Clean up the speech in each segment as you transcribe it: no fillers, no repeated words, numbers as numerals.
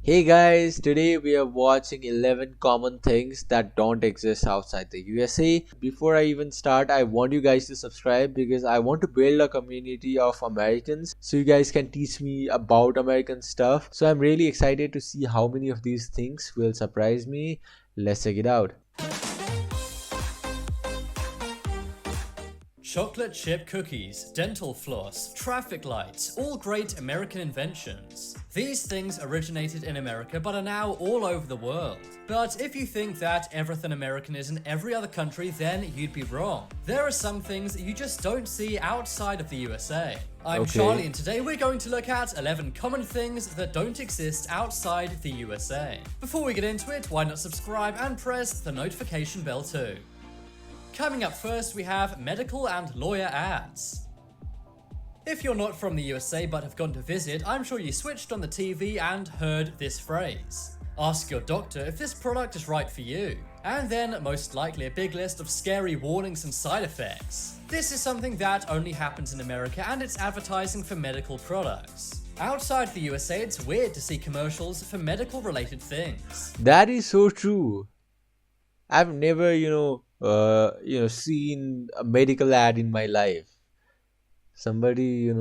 Hey guys, today we are watching 11 common things that don't exist outside the USA. Before I even start, I want you guys to subscribe because I want to build a community of Americans so you guys can teach me about American stuff. So I'm really excited to see how many of these things will surprise me. Let's check it out. Chocolate chip cookies, dental floss, traffic lights, all great American inventions. These things originated in America but are now all over the world. But if you think that everything American is in every other country, then you'd be wrong. There are some things that you just don't see outside of the USA. I'm Okay. Charlie, and today we're going to look at 11 common things that don't exist outside the USA. Before we get into it, why not subscribe and press the notification bell too? Coming up first, we have medical and lawyer ads. If you're not from the USA but have gone to visit, I'm sure you switched on the TV and heard this phrase. Ask your doctor if this product is right for you. And then, most likely, a big list of scary warnings and side effects. This is something that only happens in America, and it's advertising for medical products. Outside the USA, it's weird to see commercials for medical related things. That is so true. I've never, seen a medical ad in my life. Somebody,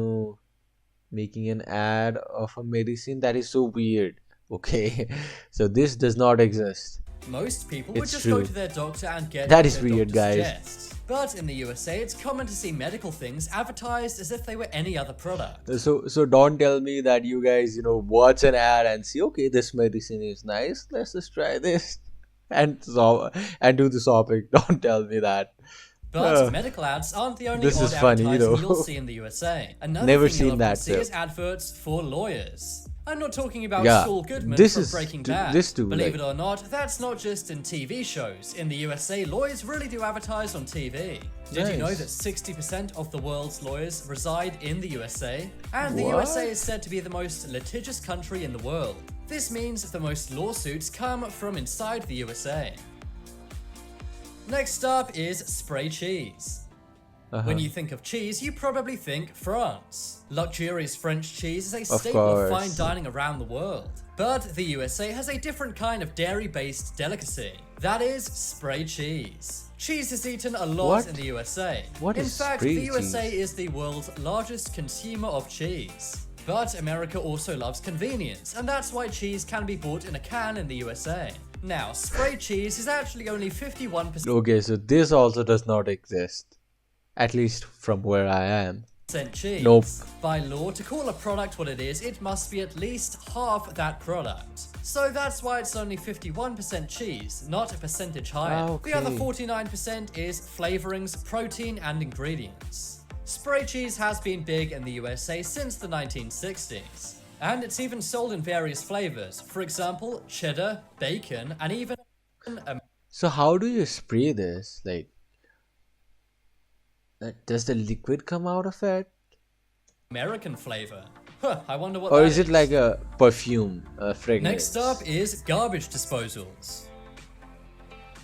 making an ad of a medicine, that is so weird. Okay, so this does not exist. Most people would It's just true. go to their doctor and get That what is their weird, doctor guys. suggests. But in the USA, it's common to see medical things advertised as if they were any other product. So don't tell me that you guys, watch an ad and see, okay, this medicine is nice, let's just try this, and do the shopping. Don't tell me that. But Uh, medical ads aren't the only this odd is funny, advertising you'll see in the USA. Another Never thing you'll seen often that, see so. is adverts for lawyers. I'm not talking about Yeah, Saul Goodman this from is Breaking too- Bad. this too, Believe like- it or not, that's not just in TV shows. In the USA, lawyers really do advertise on TV. Did you know Nice. that 60% of the world's lawyers reside in the USA? And the What? USA is said to be the most litigious country in the world. This means the most lawsuits come from inside the USA. Next up is spray cheese. When you think of cheese, you probably think France. Luxurious French cheese is a staple of fine course. dining around the world. But the USA has a different kind of dairy-based delicacy. That is spray cheese. Cheese is eaten a lot What? in the USA. What in is fact, spray the USA cheese? is the world's largest consumer of cheese. But America also loves convenience, and that's why cheese can be bought in a can in the USA. Now, spray cheese is actually only 51% Okay, so this also does not exist, at least from where I am. cheese. Nope. By law, to call a product what it is, it must be at least half that product. So that's why it's only 51% cheese, not a percentage higher. The other Okay. 49% is flavorings, protein, and ingredients. Spray cheese has been big in the USA since the 1960s. And it's even sold in various flavors. For example, cheddar, bacon, and even a So how do you spray this? Like, does the liquid come out of it? American flavor. Huh, I wonder what Or that is it like a perfume, a fragrance? Next up is garbage disposals.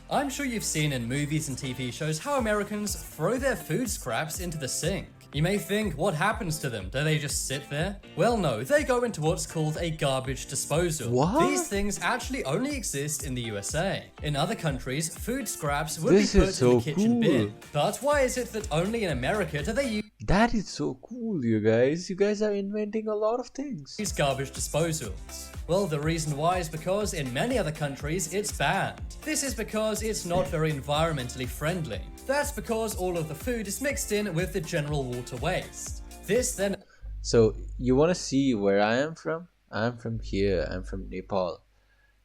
I'm sure you've seen in movies and TV shows how Americans throw their food scraps into the sink. You may think, what happens to them? Do they just sit there? Well, no, they go into what's called a garbage disposal. What? These things actually only exist in the USA. In other countries, food scraps would This be is put so in the kitchen cool. bin. But why is it that only in America do they use That is so cool, you guys. You guys are inventing a lot of things. these garbage disposals? Well, the reason why is because in many other countries it's banned. This is because it's not very environmentally friendly. That's because all of the food is mixed in with the general water waste. This then So, you want to see where I am from? I'm from here. I'm from Nepal.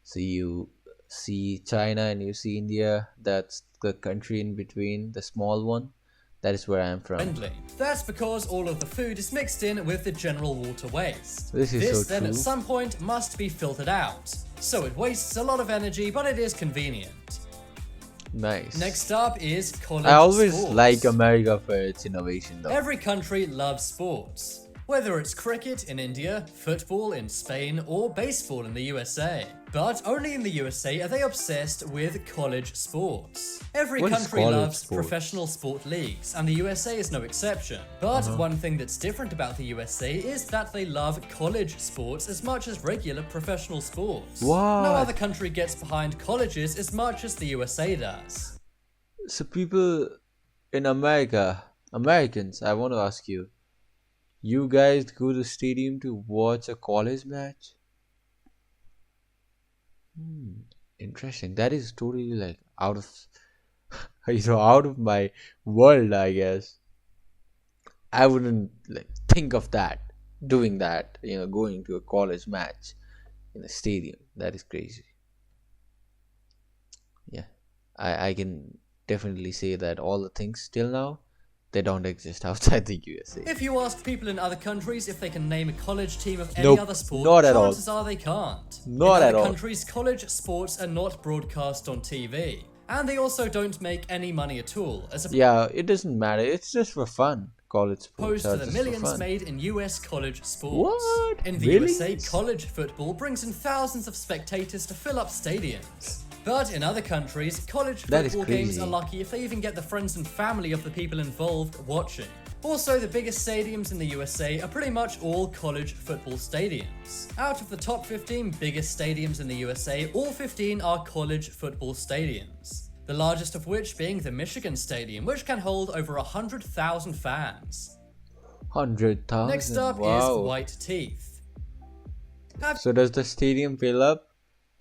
So, you see China and you see India. That's the country in between, the small one. That is where I'm from. friendly. That's because all of the food is mixed in with the general water waste. This is so then true. at some point must be filtered out. So it wastes a lot of energy, but it is convenient. Nice. Next up is college I always sports. like America for its innovation though. Every country loves sports. whether it's cricket in India, football in Spain, or baseball in the USA. But only in the USA are they obsessed with college sports. Every What is country college loves sports? professional sport leagues, and the USA is no exception. But one thing that's different about the USA is that they love college sports as much as regular professional sports. What? No other country gets behind colleges as much as the USA does. So people in Americans, I want to ask you, you guys go to stadium to watch a college match? Interesting. That is totally like out of out of my world, I guess. I wouldn't like think of that, doing that, going to a college match in a stadium. That is crazy. Yeah. I can definitely say that all the things till now they don't exist outside the USA. If you ask people in other countries if they can name a college team of any Nope, other sport, not at all. chances are they can't. Not in at other all. countries, college sports are not broadcast on TV. And they also don't make any money at all, as Yeah, it doesn't matter. It's just for fun. College sports opposed are to the just for millions fun. made in US college sports. What? In the Really? USA, college football brings in thousands of spectators to fill up stadiums. But in other countries, college That is football games crazy. are lucky if they even get the friends and family of the people involved watching. Also, the biggest stadiums in the USA are pretty much all college football stadiums. Out of the top 15 biggest stadiums in the USA, all 15 are college football stadiums. The largest of which being the Michigan Stadium, which can hold over 100,000 fans. 100,000. Next up Wow. is white teeth. Have So does the stadium fill up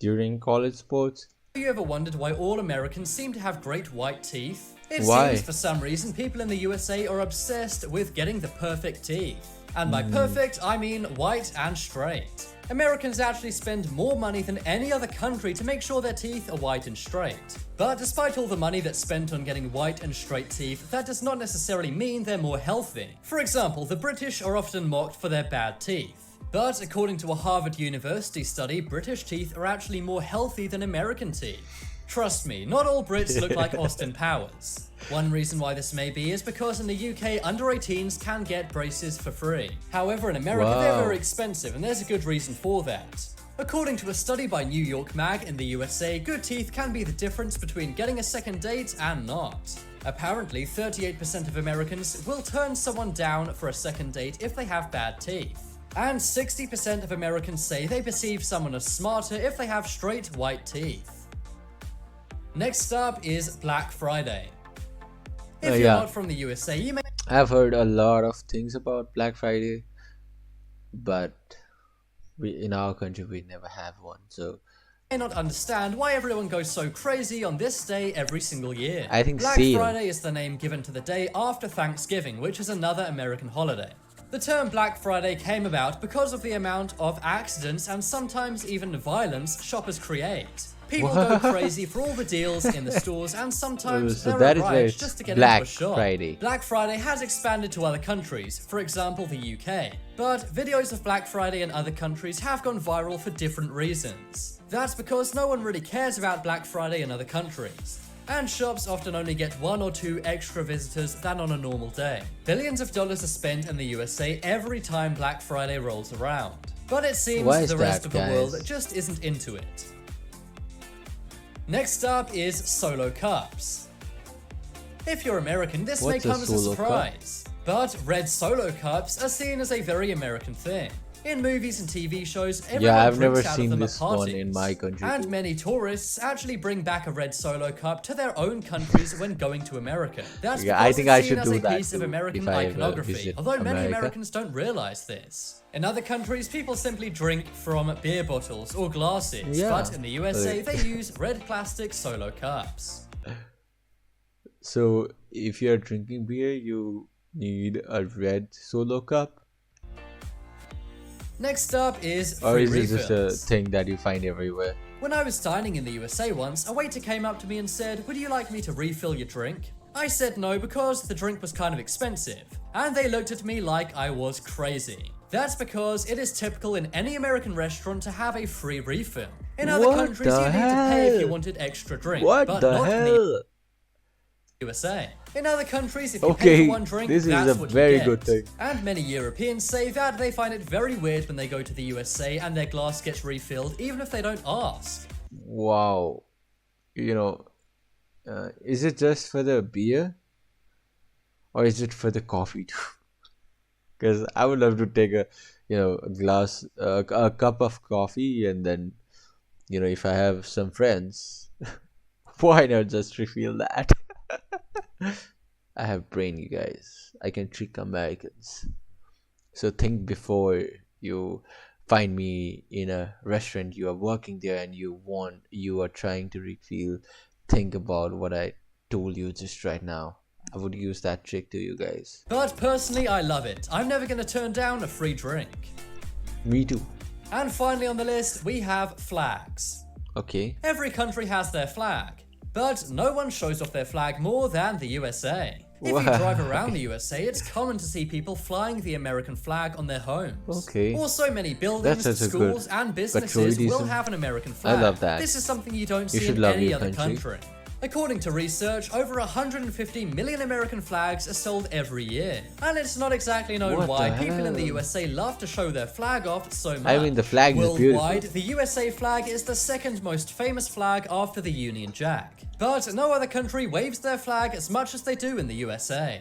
during college sports? you ever wondered why all Americans seem to have great white teeth? It Why? seems for some reason people in the USA are obsessed with getting the perfect teeth. And by perfect, I mean white and straight. Americans actually spend more money than any other country to make sure their teeth are white and straight. But despite all the money that's spent on getting white and straight teeth, that does not necessarily mean they're more healthy. For example, the British are often mocked for their bad teeth. But according to a Harvard University study, British teeth are actually more healthy than American teeth. Trust me, not all Brits look like Austin Powers. One reason why this may be is because in the UK, under 18s can get braces for free. However, in America, they're Wow. very expensive, and there's a good reason for that. According to a study by New York Mag, in the USA, good teeth can be the difference between getting a second date and not. Apparently, 38% of Americans will turn someone down for a second date if they have bad teeth. And 60% of Americans say they perceive someone as smarter if they have straight white teeth. Next up is Black Friday. If you're Yeah. not from the USA, you may I've heard a lot of things about Black Friday, but in our country we never have one. So not understand why everyone goes so crazy on this day every single year. I think Black sale. Friday is the name given to the day after Thanksgiving, which is another American holiday. The term Black Friday came about because of the amount of accidents and sometimes even violence shoppers create. People go crazy for all the deals in the stores, and sometimes So there that are is why riots it's just to get Black into a shop. Friday. Black Friday has expanded to other countries, for example the UK. But videos of Black Friday in other countries have gone viral for different reasons. That's because no one really cares about Black Friday in other countries. And shops often only get 1 or 2 extra visitors than on a normal day. Billions of dollars are spent in the USA every time Black Friday rolls around. But it seems Why is the rest that, of the guys? world just isn't into it. Next up is Solo Cups. If you're American, this may What's a come as a Solo Cup? surprise. But red Solo Cups are seen as a very American thing. In movies and TV shows, everyone I've never drinks out seen of them this at one parties. in my country And too. many tourists actually bring back a red Solo Cup to their own countries when going to America. That's Yeah, because I think it's I seen should as do a that piece of too, American if I ever iconography, visit although many America. Americans don't realize this. In other countries, people simply drink from beer bottles or glasses, Yeah. but in the USA, Okay. they use red plastic Solo Cups. So if you're drinking beer, you need a red Solo cup, Next up is or free is it just a refills. thing that you find everywhere? When I was dining in the USA once, a waiter came up to me and said, "Would you like me to refill your drink?" I said no because the drink was kind of expensive, and they looked at me like I was crazy. That's because it is typical in any American restaurant to have a free refill. In other What countries, the you need to pay if you hell? wanted extra drink, What but the not in the hell? USA. In other countries, if you pay Okay, for one drink, this is that's a what very you get. good thing. And many Europeans say that they find it very weird when they go to the USA and their glass gets refilled, even if they don't ask. Wow. You know, is it just for the beer or is it for the coffee too? Because I would love to take a glass, a cup of coffee, and then, if I have some friends, why not just refill that? I have brain, you guys. I can trick Americans. So think before you find me in a restaurant, you are working there and you are trying to refill. Think about what I told you just right now. I would use that trick to you guys. But personally, I love it. I'm never going to turn down a free drink. Me too. And finally on the list, we have flags. Okay. Every country has their flag, but no one shows off their flag more than the USA. If you drive around the USA, it's common to see people flying the American flag on their homes. Okay. Also, many buildings, That's such a schools, good and businesses will patriotism. have an American flag. I love that. This is something you don't You see should in love any your other country. country. According to research, over 150 million American flags are sold every year. And it's not exactly known What why the people in the hell? USA love to show their flag off so much. I mean, the flag is Worldwide, beautiful. the USA flag is the second most famous flag after the Union Jack. But no other country waves their flag as much as they do in the USA.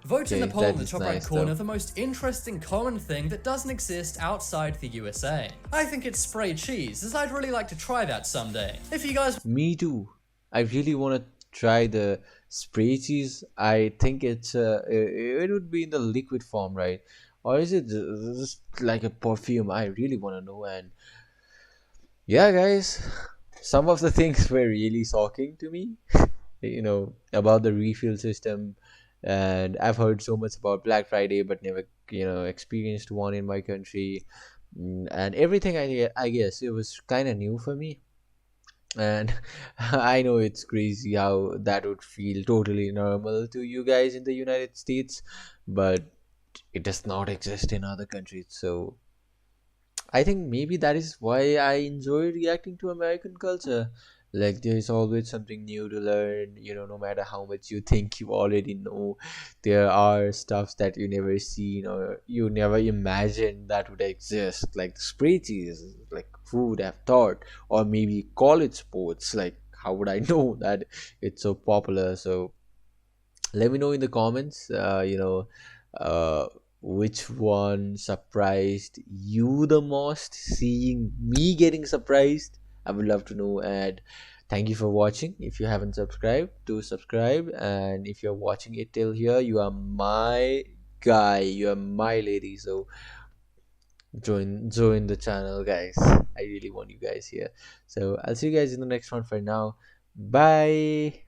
Vote in the Okay, poll in that the is top right nice, corner though. the most interesting common thing that doesn't exist outside the USA. I think it's spray cheese, as I'd really like to try that someday. If you guys Me too. I really want to try the spray cheese. I think it would be in the liquid form, right? Or is it just like a perfume? I really want to know. And yeah, guys, some of the things were really shocking to me. About the refill system, and I've heard so much about Black Friday, but never, experienced one in my country. And everything, I guess it was kind of new for me. And I know it's crazy how that would feel totally normal to you guys in the United States, but it does not exist in other countries. So I think maybe that is why I enjoy reacting to American culture. Like, there's always something new to learn, no matter how much you think you already know, there are stuffs that you never seen or you never imagined that would exist. Like the spray cheese, like who would have thought? Or maybe college sports, like how would I know that it's so popular? So let me know in the comments, which one surprised you the most, seeing me getting surprised. I would love to know. And thank you for watching. If you haven't subscribed, do subscribe. And if you're watching it till here, you are my guy, you are my lady. So join the channel, guys. I really want you guys here. So I'll see you guys in the next one. For now, bye.